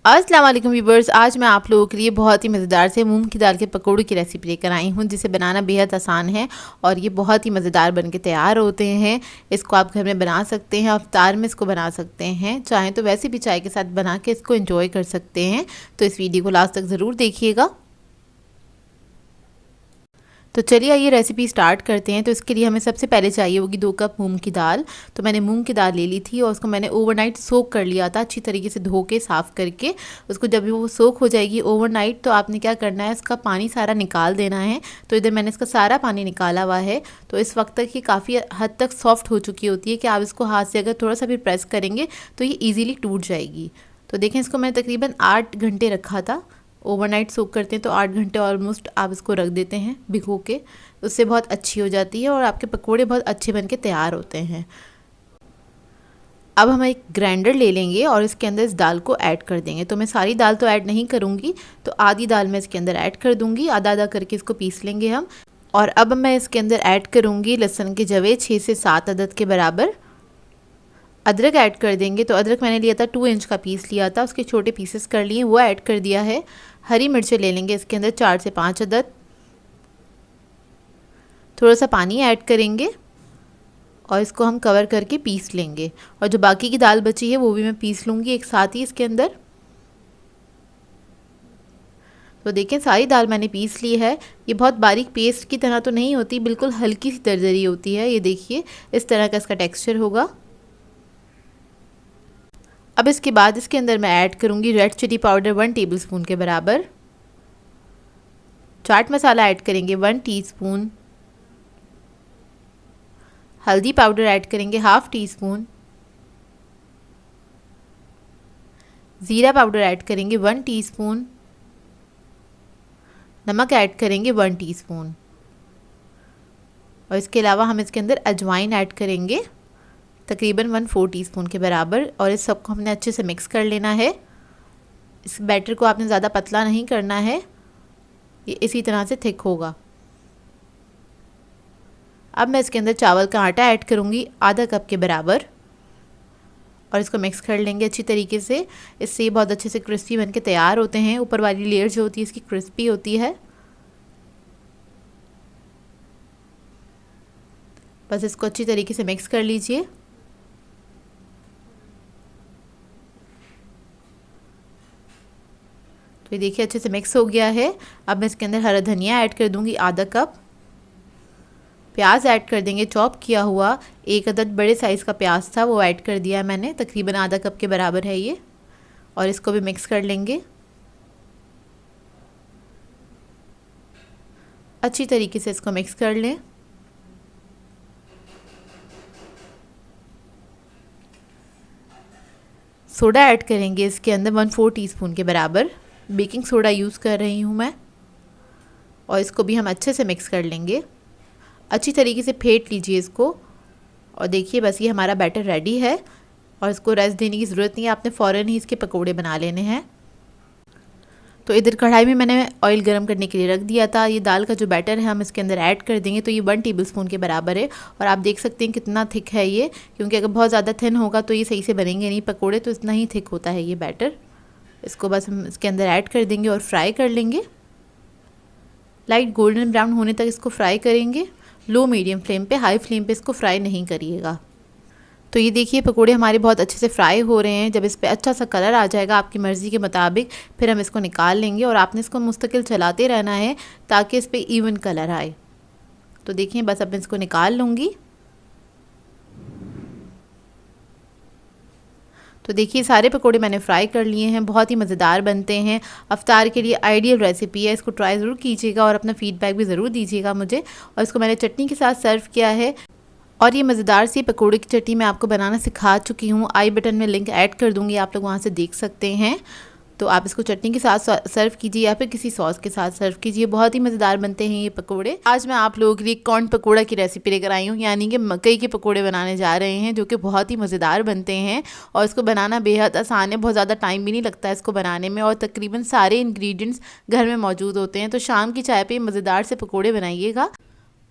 अस्सलाम वालेकुम व्यूवर्स, आज मैं आप लोगों के लिए बहुत ही मज़ेदार से मूंग की दाल के पकौड़े की रेसिपी लेकर आई हूं, जिसे बनाना बेहद आसान है और ये बहुत ही मज़ेदार बनके तैयार होते हैं। इसको आप घर में बना सकते हैं, इफ्तार में इसको बना सकते हैं, चाहें तो वैसे भी चाय के साथ बना के इसको एंजॉय कर सकते हैं। तो इस वीडियो को लास्ट तक ज़रूर देखिएगा। तो चलिए आइए रेसिपी स्टार्ट करते हैं। तो इसके लिए हमें सबसे पहले चाहिए होगी 2 कप मूंग की दाल। तो मैंने मूंग की दाल ले ली थी और उसको मैंने ओवरनाइट सोक कर लिया था, अच्छी तरीके से धो के साफ़ करके। उसको जब वो सोक हो जाएगी ओवरनाइट, तो आपने क्या करना है, इसका पानी सारा निकाल देना है। तो इधर मैंने इसका सारा पानी निकाला हुआ है। तो इस वक्त तक ये काफ़ी हद तक सॉफ्ट हो चुकी होती है कि आप इसको हाथ से अगर थोड़ा सा भी प्रेस करेंगे तो ये ईज़िली टूट जाएगी। तो देखें, इसको मैंने तकरीबन 8 घंटे रखा था। ओवरनाइट सोक करते हैं तो 8 घंटे ऑलमोस्ट आप इसको रख देते हैं भिगो के, उससे बहुत अच्छी हो जाती है और आपके पकोड़े बहुत अच्छे बन के तैयार होते हैं। अब हम एक ग्राइंडर ले लेंगे और इसके अंदर इस दाल को ऐड कर देंगे। तो मैं सारी दाल तो ऐड नहीं करूँगी, तो आधी दाल मैं इसके अंदर ऐड कर दूँगी, आधा आधा करके इसको पीस लेंगे हम। और अब मैं इसके अंदर ऐड करूँगी लहसुन के जवे 6 से 7 अदद के बराबर। अदरक ऐड कर देंगे। तो अदरक मैंने लिया था 2 इंच का पीस लिया था, उसके छोटे पीसेस कर लिए, वो ऐड कर दिया है। हरी मिर्चें ले लेंगे इसके अंदर 4 से 5 अदद। थोड़ा सा पानी ऐड करेंगे और इसको हम कवर करके पीस लेंगे। और जो बाकी की दाल बची है वो भी मैं पीस लूँगी एक साथ ही इसके अंदर। तो देखें, सारी दाल मैंने पीस ली है। ये बहुत बारीक पेस्ट की तरह तो नहीं होती, बिल्कुल हल्की सी दरदरी होती है। ये देखिए, इस तरह का इसका टेक्सचर होगा। अब इसके बाद इसके अंदर मैं ऐड करूँगी रेड चिली पाउडर 1 टेबलस्पून के बराबर। चाट मसाला ऐड करेंगे 1 टीस्पून। हल्दी पाउडर ऐड करेंगे 1/2 टीस्पून। ज़ीरा पाउडर ऐड करेंगे 1 टीस्पून। नमक ऐड करेंगे 1 टीस्पून। और इसके अलावा हम इसके अंदर अजवाइन ऐड करेंगे तकरीबन 1/4 टीस्पून के बराबर। और इस सबको हमने अच्छे से मिक्स कर लेना है। इस बैटर को आपने ज़्यादा पतला नहीं करना है, ये इसी तरह से थिक होगा। अब मैं इसके अंदर चावल का आटा ऐड करूँगी आधा कप के बराबर और इसको मिक्स कर लेंगे अच्छी तरीके से। इससे ये बहुत अच्छे से क्रिस्पी बनके तैयार होते हैं। ऊपर वाली लेयर जो होती है इसकी क्रिस्पी होती है। बस इसको अच्छी तरीके से मिक्स कर लीजिए। तो ये देखिए अच्छे से मिक्स हो गया है। अब मैं इसके अंदर हरा धनिया ऐड कर दूंगी आधा कप। प्याज ऐड कर देंगे चॉप किया हुआ, 1 अदद बड़े साइज़ का प्याज था वो ऐड कर दिया है मैंने, तकरीबन आधा कप के बराबर है ये। और इसको भी मिक्स कर लेंगे अच्छी तरीके से, इसको मिक्स कर लें। सोडा ऐड करेंगे इसके अंदर 1/4 टीस्पून के बराबर। बेकिंग सोडा यूज़ कर रही हूँ मैं। और इसको भी हम अच्छे से मिक्स कर लेंगे, अच्छी तरीके से फेंट लीजिए इसको। और देखिए बस ये हमारा बैटर रेडी है और इसको रेस्ट देने की ज़रूरत नहीं है, आपने फ़ौरन ही इसके पकोड़े बना लेने हैं। तो इधर कढ़ाई में मैंने ऑयल गरम करने के लिए रख दिया था। ये दाल का जो बैटर है हम इसके अंदर ऐड कर देंगे। तो ये 1 टेबलस्पून के बराबर है और आप देख सकते हैं कितना थिक है ये, क्योंकि अगर बहुत ज़्यादा थिन होगा तो ये सही से बनेंगे नहीं पकोड़े। तो इतना ही थिक होता है ये बैटर। इसको बस हम इसके अंदर ऐड कर देंगे और फ्राई कर लेंगे। लाइट गोल्डन ब्राउन होने तक इसको फ्राई करेंगे, लो मीडियम फ्लेम पे, हाई फ्लेम पे इसको फ्राई नहीं करिएगा। तो ये देखिए पकोड़े हमारे बहुत अच्छे से फ्राई हो रहे हैं। जब इस पे अच्छा सा कलर आ जाएगा आपकी मर्ज़ी के मुताबिक, फिर हम इसको निकाल लेंगे और आपने इसको मुस्तकिल चलाते रहना है ताकि इस पे इवन कलर आए। तो देखिए बस अब मैं इसको निकाल लूँगी। तो देखिए सारे पकोड़े मैंने फ्राई कर लिए हैं, बहुत ही मज़ेदार बनते हैं। अफ्तार के लिए आइडियल रेसिपी है, इसको ट्राई ज़रूर कीजिएगा और अपना फ़ीडबैक भी ज़रूर दीजिएगा मुझे। और इसको मैंने चटनी के साथ सर्व किया है। और ये मज़ेदार सी पकोड़े की चटनी मैं आपको बनाना सिखा चुकी हूँ, आई बटन में लिंक ऐड कर दूँगी, आप लोग वहाँ से देख सकते हैं। तो आप इसको चटनी के साथ सर्व कीजिए या फिर किसी सॉस के साथ सर्व कीजिए, बहुत ही मज़ेदार बनते हैं ये पकोड़े। आज मैं आप लोगों के लिए कॉर्न पकोड़ा की रेसिपी लेकर आई हूँ, यानी कि मकई के पकोड़े बनाने जा रहे हैं, जो कि बहुत ही मज़ेदार बनते हैं और इसको बनाना बेहद आसान है। बहुत ज़्यादा टाइम भी नहीं लगता है इसको बनाने में और तकरीबन सारे इंग्रेडिएंट्स घर में मौजूद होते हैं। तो शाम की चाय पे मज़ेदार से पकोड़े बनाइएगा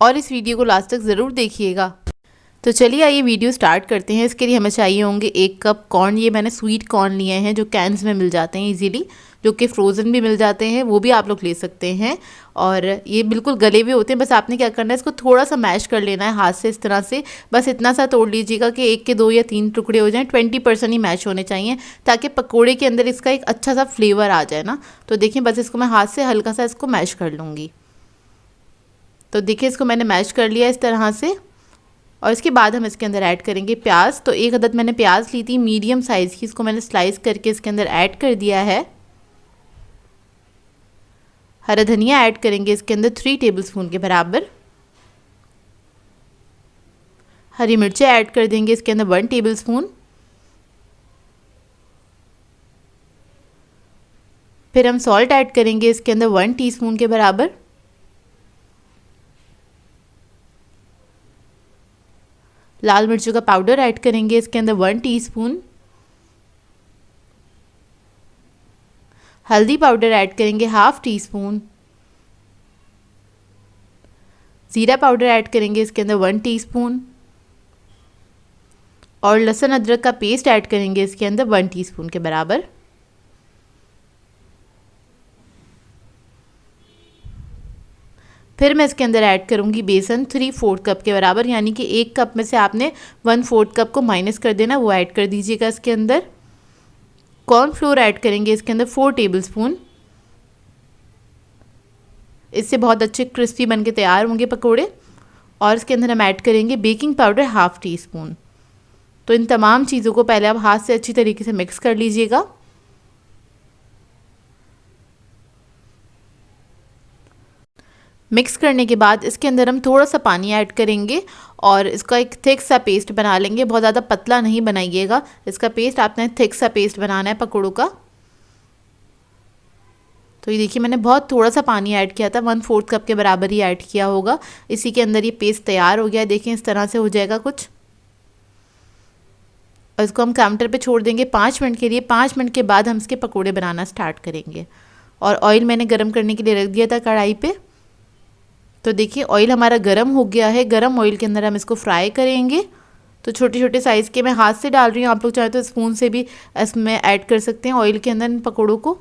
और इस वीडियो को लास्ट तक ज़रूर देखिएगा। तो चलिए आइए वीडियो स्टार्ट करते हैं। इसके लिए हमें चाहिए होंगे 1 कप कॉर्न। ये मैंने स्वीट कॉर्न लिए हैं जो कैन्स में मिल जाते हैं इजीली, जो कि फ्रोज़न भी मिल जाते हैं, वो भी आप लोग ले सकते हैं। और ये बिल्कुल गले हुए होते हैं। बस आपने क्या करना है, इसको थोड़ा सा मैश कर लेना है हाथ से इस तरह से। बस इतना सा तोड़ लीजिएगा कि 1 के 2 या 3 टुकड़े हो जाएं। 20% ही मैश होने चाहिए ताकि पकोड़े के अंदर इसका एक अच्छा सा फ्लेवर आ जाए ना। तो देखिए बस इसको मैं हाथ से हल्का सा इसको मैश कर लूँगी। तो देखिए इसको मैंने मैश कर लिया इस तरह से। और इसके बाद हम इसके अंदर ऐड करेंगे प्याज। तो 1 अदद मैंने प्याज ली थी मीडियम साइज़ की, इसको मैंने स्लाइस करके इसके अंदर ऐड कर दिया है। हरा धनिया ऐड करेंगे इसके अंदर 3 टेबलस्पून के बराबर। हरी मिर्चें ऐड कर देंगे इसके अंदर 1 टेबलस्पून। फिर हम सॉल्ट ऐड करेंगे इसके अंदर 1 टीस्पून के बराबर। लाल मिर्चों का पाउडर ऐड करेंगे इसके अंदर 1 टीस्पून। हल्दी पाउडर ऐड करेंगे 1/2 टीस्पून। ज़ीरा पाउडर ऐड करेंगे इसके अंदर 1 टीस्पून। और लहसुन अदरक का पेस्ट ऐड करेंगे इसके अंदर 1 टीस्पून के बराबर। फिर मैं इसके अंदर ऐड करूँगी बेसन 3/4 कप के बराबर, यानी कि 1 कप में से आपने 1/4 कप को माइनस कर देना, वो ऐड कर दीजिएगा इसके अंदर। कॉर्नफ्लोर ऐड करेंगे इसके अंदर 4 टेबलस्पून। इससे बहुत अच्छे क्रिस्पी बन के तैयार होंगे पकोड़े। और इसके अंदर हम ऐड करेंगे बेकिंग पाउडर 1/2 टीस्पून। तो इन तमाम चीज़ों को पहले आप हाथ से अच्छी तरीके से मिक्स कर लीजिएगा। मिक्स करने के बाद इसके अंदर हम थोड़ा सा पानी ऐड करेंगे और इसका एक थिक सा पेस्ट बना लेंगे। बहुत ज़्यादा पतला नहीं बनाइएगा, इसका पेस्ट आपने थिक सा पेस्ट बनाना है पकौड़ों का। तो ये देखिए मैंने बहुत थोड़ा सा पानी ऐड किया था, 1/4 कप के बराबर ही ऐड किया होगा। इसी के अंदर ये पेस्ट तैयार हो गया है। देखिए इस तरह से हो जाएगा कुछ। और इसको हम काउंटर पे छोड़ देंगे 5 मिनट के लिए। 5 मिनट के बाद हम इसके पकोड़े बनाना स्टार्ट करेंगे। और ऑयल मैंने गर्म करने के लिए रख दिया था कढ़ाई पे। तो देखिए ऑयल हमारा गर्म हो गया है। गर्म ऑयल के अंदर हम इसको फ्राई करेंगे। तो छोटे छोटे साइज़ के मैं हाथ से डाल रही हूँ, आप लोग चाहे तो स्पून से भी इसमें ऐड कर सकते हैं ऑयल के अंदर इन पकौड़ों को,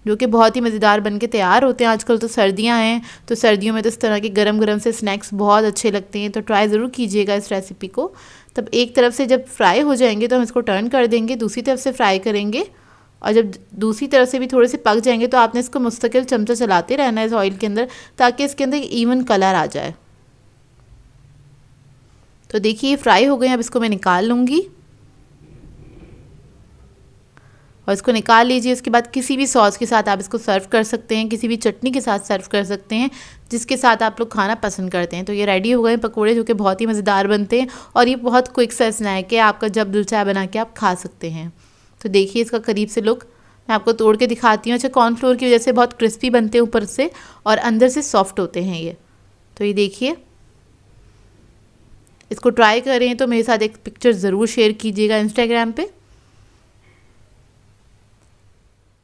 जो कि बहुत ही मज़ेदार बन के तैयार होते हैं। आजकल तो सर्दियाँ हैं, तो सर्दियों में तो इस तरह के गरम गरम से स्नैक्स बहुत अच्छे लगते हैं। तो ट्राई ज़रूर कीजिएगा इस रेसिपी को। तब एक तरफ से जब फ्राई हो जाएंगे तो हम इसको टर्न कर देंगे, दूसरी तरफ से फ्राई करेंगे। और जब दूसरी तरफ से भी थोड़े से पक जाएंगे तो आपने इसको मुस्तकिल चमचा चलाते रहना है इस ऑयल के अंदर, ताकि इसके अंदर इवन कलर आ जाए। तो देखिए ये फ्राई हो गए हैं, अब इसको मैं निकाल लूँगी। और इसको निकाल लीजिए। इसके बाद किसी भी सॉस के साथ आप इसको सर्व कर सकते हैं, किसी भी चटनी के साथ सर्व कर सकते हैं जिसके साथ आप लोग खाना पसंद करते हैं। तो ये रेडी हो गए पकोड़े, जो कि बहुत ही मज़ेदार बनते हैं। और ये बहुत क्विक सा स्नैक है, आपका जब दिल चाहे बना के आप खा सकते हैं। तो देखिए इसका करीब से लुक मैं आपको तोड़ के दिखाती हूँ। अच्छा, कॉर्नफ्लोर की वजह से बहुत क्रिस्पी बनते हैं ऊपर से और अंदर से सॉफ्ट होते हैं ये। तो ये देखिए, इसको ट्राई करें तो मेरे साथ एक पिक्चर ज़रूर शेयर कीजिएगा इंस्टाग्राम पे।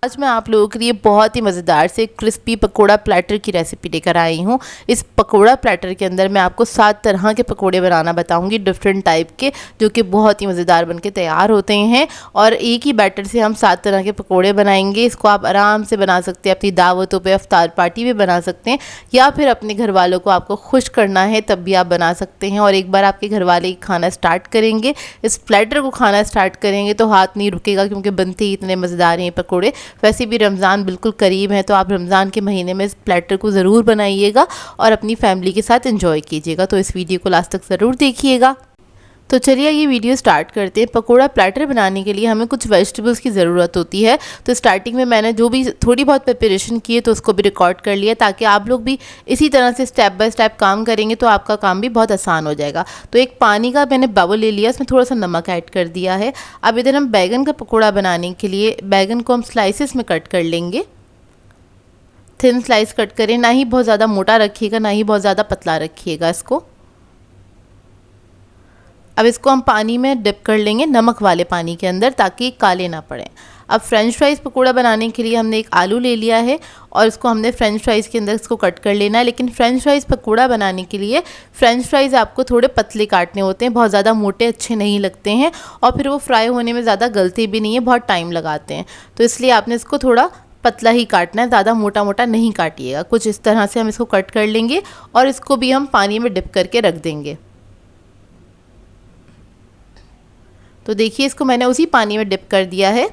आज मैं आप लोगों के लिए बहुत ही मज़ेदार से क्रिस्पी पकोड़ा प्लेटर की रेसिपी लेकर आई हूँ। इस पकोड़ा प्लेटर के अंदर मैं आपको 7 तरह के पकोड़े बनाना बताऊँगी, डिफरेंट टाइप के, जो कि बहुत ही मज़ेदार बनके तैयार होते हैं। और एक ही बैटर से हम 7 तरह के पकोड़े बनाएंगे। इसको आप आराम से बना सकते हैं, अपनी दावतों पर, इफ्तार पार्टी भी बना सकते हैं, या फिर अपने घर वालों को आपको खुश करना है तब भी आप बना सकते हैं। और एक बार आपके घर वाले खाना स्टार्ट करेंगे, इस प्लेटर को खाना स्टार्ट करेंगे तो हाथ नहीं रुकेगा, क्योंकि बनते ही इतने मज़ेदार हैं पकोड़े। वैसे भी रमज़ान बिल्कुल करीब है, तो आप रमज़ान के महीने में इस प्लेटर को ज़रूर बनाइएगा और अपनी फैमिली के साथ एंजॉय कीजिएगा। तो इस वीडियो को लास्ट तक ज़रूर देखिएगा। तो चलिए ये वीडियो स्टार्ट करते हैं। पकोड़ा प्लेटर बनाने के लिए हमें कुछ वेजिटेबल्स की ज़रूरत होती है। तो स्टार्टिंग में मैंने जो भी थोड़ी बहुत प्रिपरेशन की है तो उसको भी रिकॉर्ड कर लिया, ताकि आप लोग भी इसी तरह से स्टेप बाय स्टेप काम करेंगे तो आपका काम भी बहुत आसान हो जाएगा। तो एक पानी का मैंने बाउल ले लिया, उसमें थोड़ा सा नमक ऐड कर दिया है। अब इधर हम बैगन का पकौड़ा बनाने के लिए बैगन को हम स्लाइसिस में कट कर लेंगे। थिन स्लाइस कट करें, ना ही बहुत ज़्यादा मोटा रखिएगा, ना ही बहुत ज़्यादा पतला रखिएगा इसको। अब इसको हम पानी में डिप कर लेंगे, नमक वाले पानी के अंदर, ताकि काले ना पड़े। अब फ्रेंच फ्राइज़ पकौड़ा बनाने के लिए हमने एक आलू ले लिया है और इसको हमने फ्रेंच फ्राइज़ के अंदर इसको कट कर लेना है। लेकिन फ्रेंच फ्राइज़ पकौड़ा बनाने के लिए फ्रेंच फ्राइज़ आपको थोड़े पतले काटने होते हैं, बहुत ज़्यादा मोटे अच्छे नहीं लगते हैं और फिर वो फ्राई होने में ज़्यादा गलते भी नहीं है, बहुत टाइम लगाते हैं। तो इसलिए आपने इसको थोड़ा पतला ही काटना है, ज़्यादा मोटा मोटा नहीं काटिएगा। कुछ इस तरह से हम इसको कट कर लेंगे और इसको भी हम पानी में डिप करके रख देंगे। तो देखिए इसको मैंने उसी पानी में डिप कर दिया है।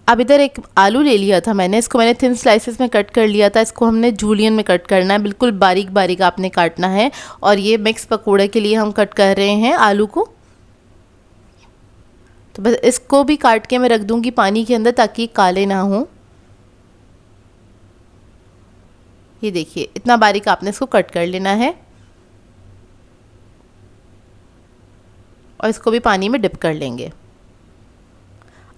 अब इधर एक आलू ले लिया था मैंने, इसको मैंने थिन स्लाइसेस में कट कर लिया था। इसको हमने जूलियन में कट करना है, बिल्कुल बारीक बारीक आपने काटना है। और ये मिक्स पकौड़े के लिए हम कट कर रहे हैं आलू को। तो बस इसको भी काट के मैं रख दूंगी पानी के अंदर ताकि काले ना हो। ये देखिए इतना बारीक आपने इसको कट कर लेना है और इसको भी पानी में डिप कर लेंगे।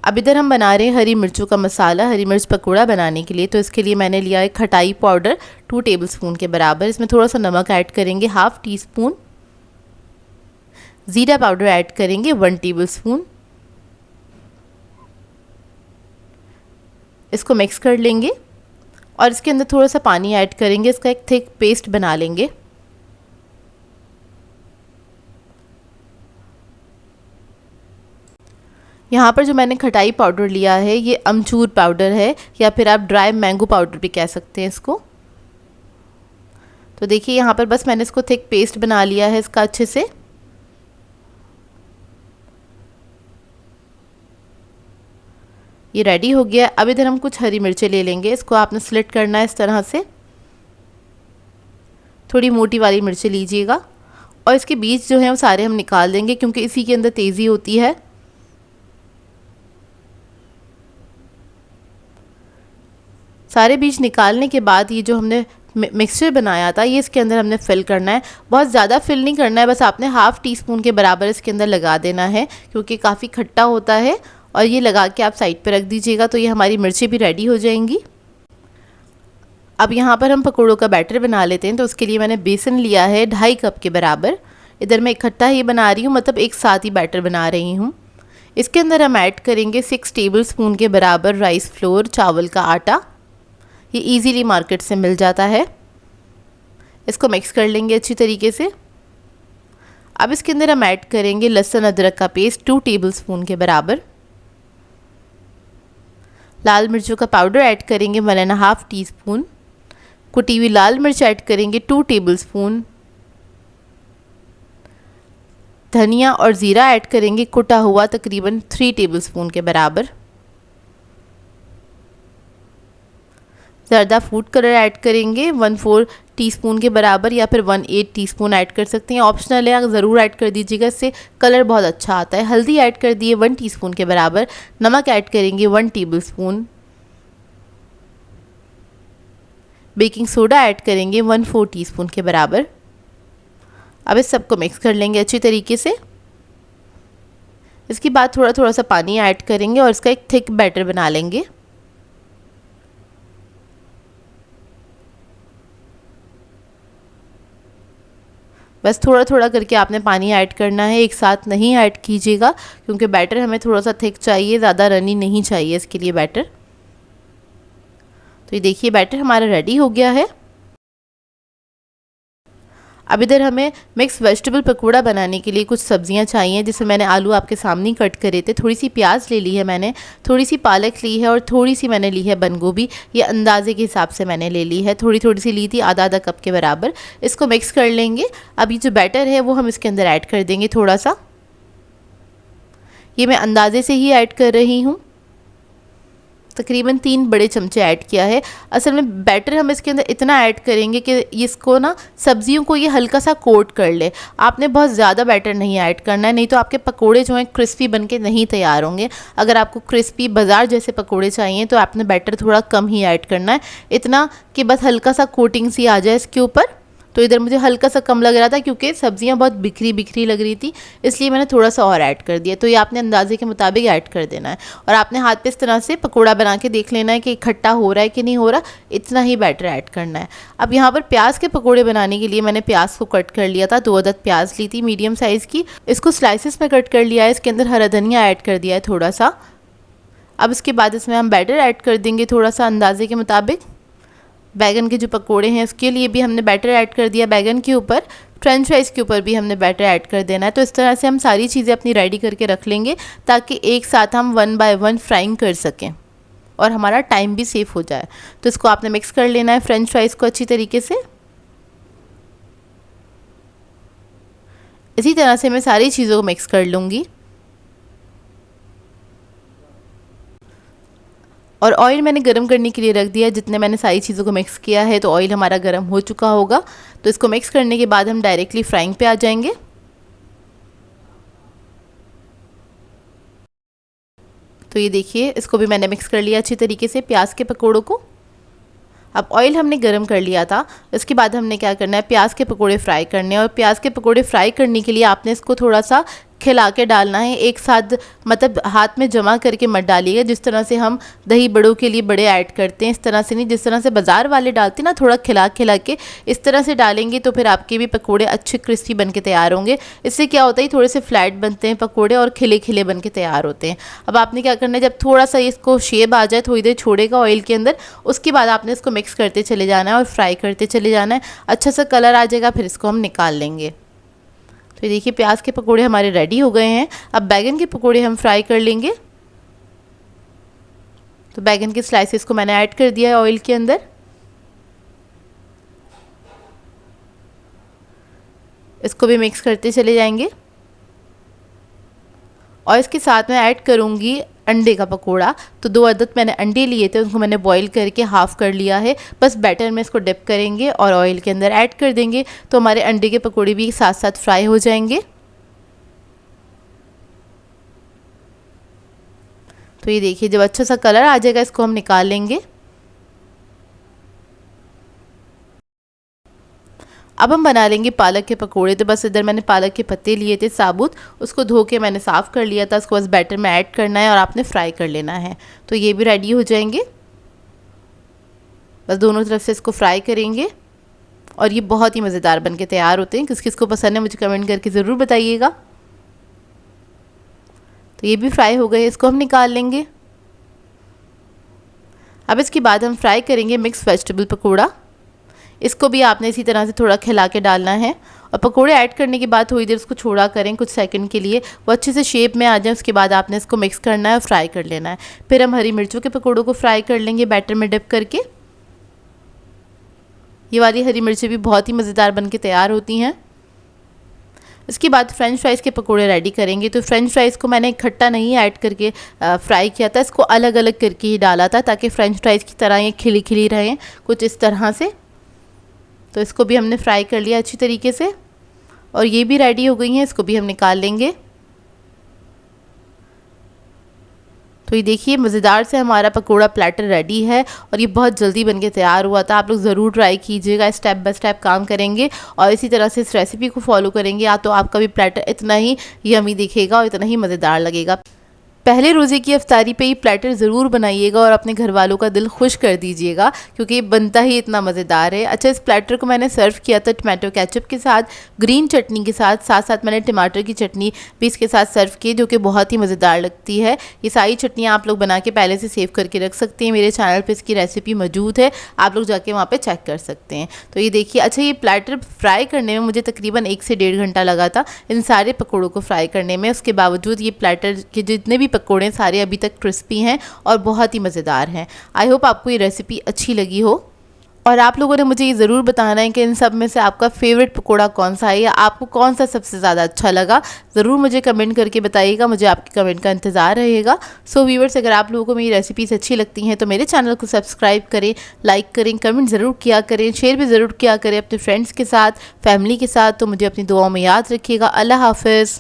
अब इधर हम बना रहे हैं हरी मिर्चों का मसाला, हरी मिर्च पकौड़ा बनाने के लिए। तो इसके लिए मैंने लिया है खटाई पाउडर 2 टेबलस्पून के बराबर। इसमें थोड़ा सा नमक ऐड करेंगे 1/2 टीस्पून, ज़ीरा पाउडर ऐड करेंगे 1 टेबलस्पून। इसको मिक्स कर लेंगे और इसके अंदर थोड़ा सा पानी ऐड करेंगे, इसका एक थिक पेस्ट बना लेंगे। यहाँ पर जो मैंने खटाई पाउडर लिया है ये अमचूर पाउडर है या फिर आप ड्राई मैंगो पाउडर भी कह सकते हैं इसको। तो देखिए यहाँ पर बस मैंने इसको थिक पेस्ट बना लिया है इसका अच्छे से। ये रेडी हो गया। अब इधर हम कुछ हरी मिर्चें ले लेंगे, इसको आपने स्लिट करना है इस तरह से। थोड़ी मोटी वाली मिर्चें लीजिएगा और इसके बीज जो हैं वो सारे हम निकाल देंगे क्योंकि इसी के अंदर तेज़ी होती है। सारे बीज निकालने के बाद ये जो हमने मिक्सचर बनाया था ये इसके अंदर हमने फिल करना है। बहुत ज़्यादा फिल नहीं करना है, बस आपने 1/2 टीस्पून के बराबर इसके अंदर लगा देना है क्योंकि काफ़ी खट्टा होता है। और ये लगा के आप साइड पे रख दीजिएगा तो ये हमारी मिर्चें भी रेडी हो जाएंगी। अब यहाँ पर हम पकौड़ों का बैटर बना लेते हैं। तो उसके लिए मैंने बेसन लिया है 2.5 कप के बराबर। इधर मैं इकट्ठा ही बना रही हूँ, मतलब एक साथ ही बैटर बना रही हूँ। इसके अंदर हम ऐड करेंगे 6 टेबलस्पून के बराबर राइस फ्लोर, चावल का आटा। ये इजीली मार्केट से मिल जाता है। इसको मिक्स कर लेंगे अच्छी तरीके से। अब इसके अंदर हम ऐड करेंगे लहसुन अदरक का पेस्ट 2 टेबलस्पून के बराबर। लाल मिर्चों का पाउडर ऐड करेंगे 1.5 टीस्पून। कुटी हुई लाल मिर्च ऐड करेंगे 2 टेबलस्पून। धनिया और ज़ीरा ऐड करेंगे कुटा हुआ तकरीबन 3 टेबलस्पून के बराबर। ज़र्दा फूड कलर ऐड करेंगे 1/4 टीस्पून के बराबर या फिर 1/8 टीस्पून ऐड कर सकते हैं, ऑप्शनल है, आप ज़रूर ऐड कर दीजिएगा, इससे कलर बहुत अच्छा आता है। हल्दी ऐड कर दिए 1 टीस्पून के बराबर। नमक ऐड करेंगे 1 टेबलस्पून। बेकिंग सोडा ऐड करेंगे 1/4 टीस्पून के बराबर। अब इस सबको मिक्स कर लेंगे अच्छी तरीके से। इसके बाद थोड़ा थोड़ा सा पानी ऐड करेंगे और इसका एक थिक बैटर बना लेंगे। बस थोड़ा थोड़ा करके आपने पानी ऐड करना है, एक साथ नहीं ऐड कीजिएगा क्योंकि बैटर हमें थोड़ा सा थिक चाहिए, ज़्यादा रनी नहीं चाहिए इसके लिए बैटर। तो ये देखिए बैटर हमारा रेडी हो गया है। अब इधर हमें मिक्स वेजिटेबल पकौड़ा बनाने के लिए कुछ सब्जियां चाहिए, जिसमें मैंने आलू आपके सामने कट करे थे। थोड़ी सी प्याज ले ली है मैंने, थोड़ी सी पालक ली है और थोड़ी सी मैंने ली है बंद गोभी। ये अंदाजे के हिसाब से मैंने ले ली है, थोड़ी थोड़ी सी ली थी, आधा कप के बराबर। इसको मिक्स कर लेंगे। अब ये जो बैटर है वो हम इसके अंदर ऐड कर देंगे थोड़ा सा। ये मैं अंदाजे से ही ऐड कर रही हूँ, तकरीबन 3 बड़े चमचे ऐड किया है। असल में बैटर हम इसके अंदर इतना ऐड करेंगे कि इसको ना सब्जियों को ये हल्का सा कोट कर ले। आपने बहुत ज़्यादा बैटर नहीं ऐड करना है, नहीं तो आपके पकोड़े जो हैं क्रिस्पी बनके नहीं तैयार होंगे। अगर आपको क्रिस्पी बाज़ार जैसे पकोड़े चाहिए तो आपने बैटर थोड़ा कम ही ऐड करना है, इतना कि बस हल्का सा कोटिंग सी आ जाए इसके ऊपर। तो इधर मुझे हल्का सा कम लग रहा था क्योंकि सब्जियां बहुत बिखरी बिखरी लग रही थी, इसलिए मैंने थोड़ा सा और ऐड कर दिया। तो ये आपने अंदाजे के मुताबिक ऐड कर देना है और आपने हाथ पे इस तरह से पकोड़ा बना के देख लेना है कि इकट्ठा हो रहा है कि नहीं हो रहा, इतना ही बैटर ऐड करना है। अब यहाँ पर प्याज के पकोड़े बनाने के लिए मैंने प्याज को कट कर लिया था, 2 अदद प्याज ली थी मीडियम साइज़ की, इसको स्लाइसिस में कट कर लिया है। इसके अंदर हरा धनिया ऐड कर दिया है थोड़ा सा। अब इसके बाद इसमें हम बैटर ऐड कर देंगे थोड़ा सा अंदाजे के मुताबिक। बैगन के जो पकोड़े हैं उसके लिए भी हमने बैटर ऐड कर दिया बैगन के ऊपर, फ्रेंच फ्राइज़ के ऊपर भी हमने बैटर ऐड कर देना है। तो इस तरह से हम सारी चीज़ें अपनी रेडी करके रख लेंगे ताकि एक साथ हम 1 बाय 1 फ्राइंग कर सकें और हमारा टाइम भी सेव हो जाए। तो इसको आपने मिक्स कर लेना है फ्रेंच फ्राइज़ को अच्छी तरीके से। इसी तरह से मैं सारी चीज़ों को मिक्स कर लूँगी। और ऑयल मैंने गरम करने के लिए रख दिया। जितने मैंने सारी चीज़ों को मिक्स किया है तो ऑयल हमारा गरम हो चुका होगा। तो इसको मिक्स करने के बाद हम डायरेक्टली फ्राइंग पे आ जाएंगे। तो ये देखिए, इसको भी मैंने मिक्स कर लिया अच्छी तरीके से प्याज के पकोड़ों को। अब ऑयल हमने गरम कर लिया था, इसके बाद हमने क्या करना है, प्याज के पकोड़े फ्राई करने हैं। और प्याज के पकोड़े फ्राई करने के लिए आपने इसको थोड़ा सा खिला के डालना है, एक साथ मतलब हाथ में जमा करके मत डालिएगा। जिस तरह से हम दही बड़ों के लिए बड़े ऐड करते हैं इस तरह से नहीं, जिस तरह से बाज़ार वाले डालते हैं ना, थोड़ा खिला खिला के इस तरह से डालेंगे तो फिर आपके भी पकोड़े अच्छे क्रिस्पी बन के तैयार होंगे। इससे क्या होता है, थोड़े से फ्लैट बनते हैं पकोड़े और खिले खिले बन के तैयार होते हैं। अब आपने क्या करना है, जब थोड़ा सा इसको शेप आ जाए, थोड़ी देर छोड़ेगा ऑयल के अंदर, उसके बाद आपने इसको मिक्स करते चले जाना है और फ्राई करते चले जाना है। अच्छा सा कलर आ जाएगा, फिर इसको हम निकाल लेंगे। तो ये देखिए, प्याज के पकोड़े हमारे रेडी हो गए हैं। अब बैगन के पकोड़े हम फ्राई कर लेंगे। तो बैगन के स्लाइसेस को मैंने ऐड कर दिया है ऑयल के अंदर। इसको भी मिक्स करते चले जाएंगे। और इसके साथ मैं ऐड करूँगी अंडे का पकोड़ा। तो 2 अदद मैंने अंडे लिए थे, उनको मैंने बॉईल करके हाफ़ कर लिया है। बस बैटर में इसको डिप करेंगे और ऑयल के अंदर ऐड कर देंगे तो हमारे अंडे के पकोड़े भी साथ साथ फ्राई हो जाएंगे। तो ये देखिए, जब अच्छा सा कलर आ जाएगा इसको हम निकाल लेंगे। अब हम बना लेंगे पालक के पकोड़े। तो बस इधर मैंने पालक के पत्ते लिए थे साबुत, उसको धो के मैंने साफ़ कर लिया था। उसको बस बैटर में ऐड करना है और आपने फ्राई कर लेना है। तो ये भी रेडी हो जाएंगे। बस दोनों तरफ से इसको फ्राई करेंगे और ये बहुत ही मज़ेदार बन के तैयार होते हैं। किस किस को पसंद है मुझे कमेंट करके ज़रूर बताइएगा। तो ये भी फ्राई हो गए, इसको हम निकाल लेंगे। अब इसके बाद हम फ्राई करेंगे मिक्स वेजिटेबल पकोड़ा। इसको भी आपने इसी तरह से थोड़ा खिला के डालना है और पकोड़े ऐड करने के बाद थोड़ी देर उसको छोड़ा करें कुछ सेकंड के लिए, वो अच्छे से शेप में आ जाए। उसके बाद आपने इसको मिक्स करना है और फ्राई कर लेना है। फिर हम हरी मिर्चों के पकोड़ों को फ्राई कर लेंगे बैटर में डिप करके। ये वाली हरी मिर्चें भी बहुत ही मज़ेदार बन के तैयार होती हैं। इसके बाद फ्रेंच फ्राइज़ के पकोड़े रेडी करेंगे। तो फ्रेंच फ्राइज़ को मैंने इकट्ठा नहीं ऐड करके फ्राई किया था, इसको अलग अलग करके ही डाला था ताकि फ्रेंच फ्राइज़ की तरह ये खिली खिली रहें कुछ इस तरह से। तो इसको भी हमने फ्राई कर लिया अच्छी तरीके से और ये भी रेडी हो गई हैं, इसको भी हम निकाल लेंगे। तो ये देखिए, मज़ेदार से हमारा पकोड़ा प्लेटर रेडी है और ये बहुत जल्दी बनके तैयार हुआ था। आप लोग ज़रूर ट्राई कीजिएगा, स्टेप बाय स्टेप काम करेंगे और इसी तरह से इस रेसिपी को फॉलो करेंगे तो आपका भी प्लेटर इतना ही यमी दिखेगा और इतना ही मज़ेदार लगेगा। पहले रोज़े की इफ्तारी पे ही प्लेटर ज़रूर बनाइएगा और अपने घर वालों का दिल खुश कर दीजिएगा क्योंकि बनता ही इतना मज़ेदार है। अच्छा, इस प्लेटर को मैंने सर्व किया था टमाटो केचप के साथ, ग्रीन चटनी के साथ, साथ साथ मैंने टमाटर की चटनी भी इसके साथ सर्व की जो कि बहुत ही मज़ेदार लगती है। ये सारी चटनियाँ आप लोग बना के पहले से सेव करके रख सकते हैं। मेरे चैनल पर इसकी रेसिपी मौजूद है, आप लोग जाके वहाँ पर चेक कर सकते हैं। तो ये देखिए, अच्छा ये प्लेटर फ्राई करने में मुझे तकरीबन 1 से 1.5 घंटा लगा था इन सारे पकौड़ों को फ्राई करने में। उसके बावजूद ये प्लेटर के जितने भी पकोड़े सारे अभी तक क्रिस्पी हैं और बहुत ही मज़ेदार हैं। आई होप आपको ये रेसिपी अच्छी लगी हो और आप लोगों ने मुझे ये ज़रूर बताना है कि इन सब में से आपका फेवरेट पकोड़ा कौन सा है या आपको कौन सा सबसे ज़्यादा अच्छा लगा। ज़रूर मुझे कमेंट करके बताइएगा, मुझे आपके कमेंट का इंतज़ार रहेगा। सो व्यूअर्स, अगर आप लोगों को मेरी रेसिपीज़ अच्छी लगती हैं तो मेरे चैनल को सब्सक्राइब करें, लाइक करें, कमेंट ज़रूर किया करें, शेयर भी ज़रूर किया करें अपने फ्रेंड्स के साथ, फैमिली के साथ। तो मुझे अपनी दुआओं में याद रखिएगा। अल्लाह हाफ़िज़।